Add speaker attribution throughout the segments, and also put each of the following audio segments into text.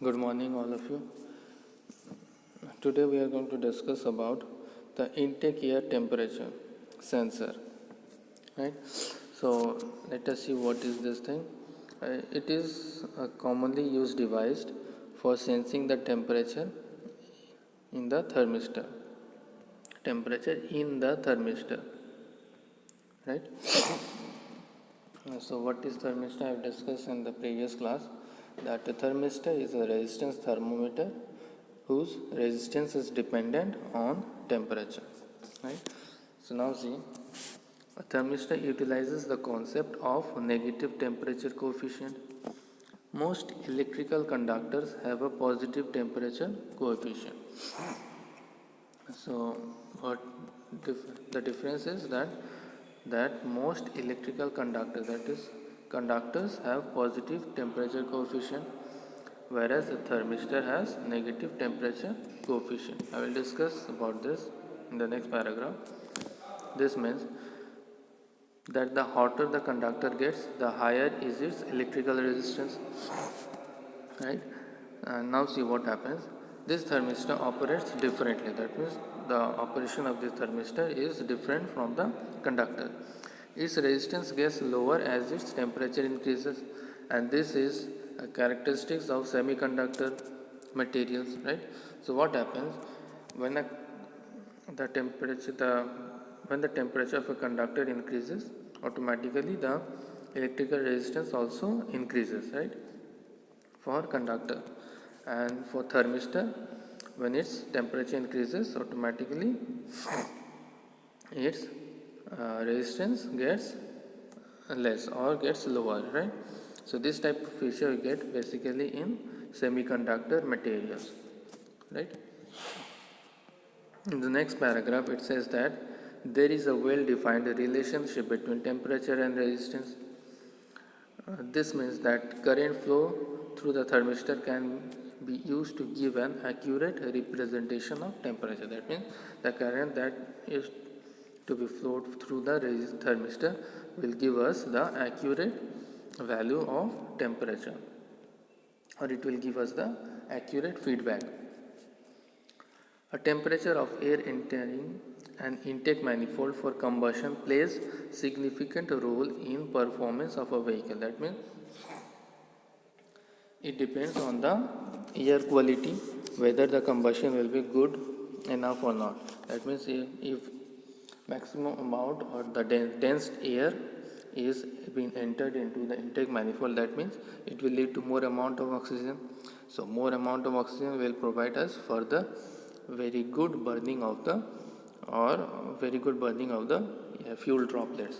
Speaker 1: Good morning, all of you. Today we are going to discuss about the intake air temperature sensor. Right. So let us see what is this thing. It is a commonly used device for sensing the temperature in the thermistor. Temperature in the thermistor. Right. So what is thermistor? I have discussed in the previous class that the thermistor is a resistance thermometer whose resistance is dependent on temperature. Right. So now see, a thermistor utilizes the concept of negative temperature coefficient. Most electrical conductors have a positive temperature coefficient. So what the difference is that most electrical conductors, that is conductors, have positive temperature coefficient, whereas a thermistor has negative temperature coefficient. I will discuss about this in the next paragraph. This means that the hotter the conductor gets, the higher is its electrical resistance. Right? And now see what happens. This thermistor operates differently. That means the operation of this thermistor is different from the conductor. Its resistance gets lower as its temperature increases, and this is a characteristics of semiconductor materials. Right? So what happens when the temperature the when the temperature of a conductor increases, automatically the electrical resistance also increases, right, for conductor. And for thermistor, when its temperature increases, automatically its resistance gets less or gets lower, right? So this type of feature you get basically in semiconductor materials, right? In the next paragraph, it says that there is a well-defined relationship between temperature and resistance. This means that current flow through the thermistor can be used to give an accurate representation of temperature. That means the current that is to be flowed through the thermistor will give us the accurate value of temperature, or it will give us the accurate feedback. A temperature of air entering an intake manifold for combustion plays significant role in performance of a vehicle. That means it depends on the air quality, whether the combustion will be good enough or not. That means if maximum amount or the dense air is being entered into the intake manifold, that means it will lead to more amount of oxygen. So more amount of oxygen will provide us for the very good burning of the fuel droplets.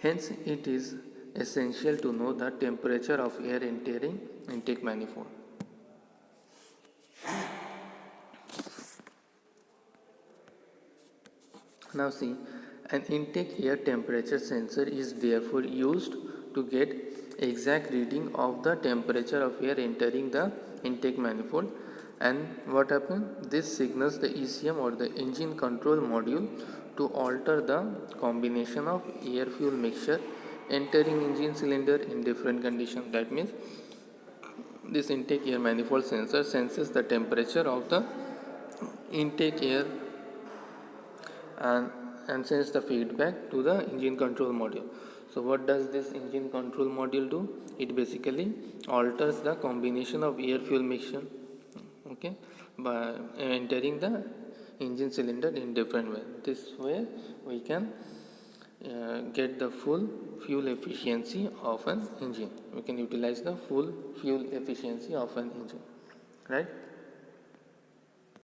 Speaker 1: Hence, it is essential to know the temperature of air entering intake manifold. Now see, an intake air temperature sensor is therefore used to get exact reading of the temperature of air entering the intake manifold. And what happens? This signals the ECM or the engine control module to alter the combination of air fuel mixture entering engine cylinder in different conditions. That means this intake air manifold sensor senses the temperature of the intake air and sends the feedback to the engine control module. So what does this engine control module do? It basically alters the combination of air fuel mixture, okay, by entering the engine cylinder in different way. This way we can get the full fuel efficiency of an engine. We can utilize the full fuel efficiency of an engine, right?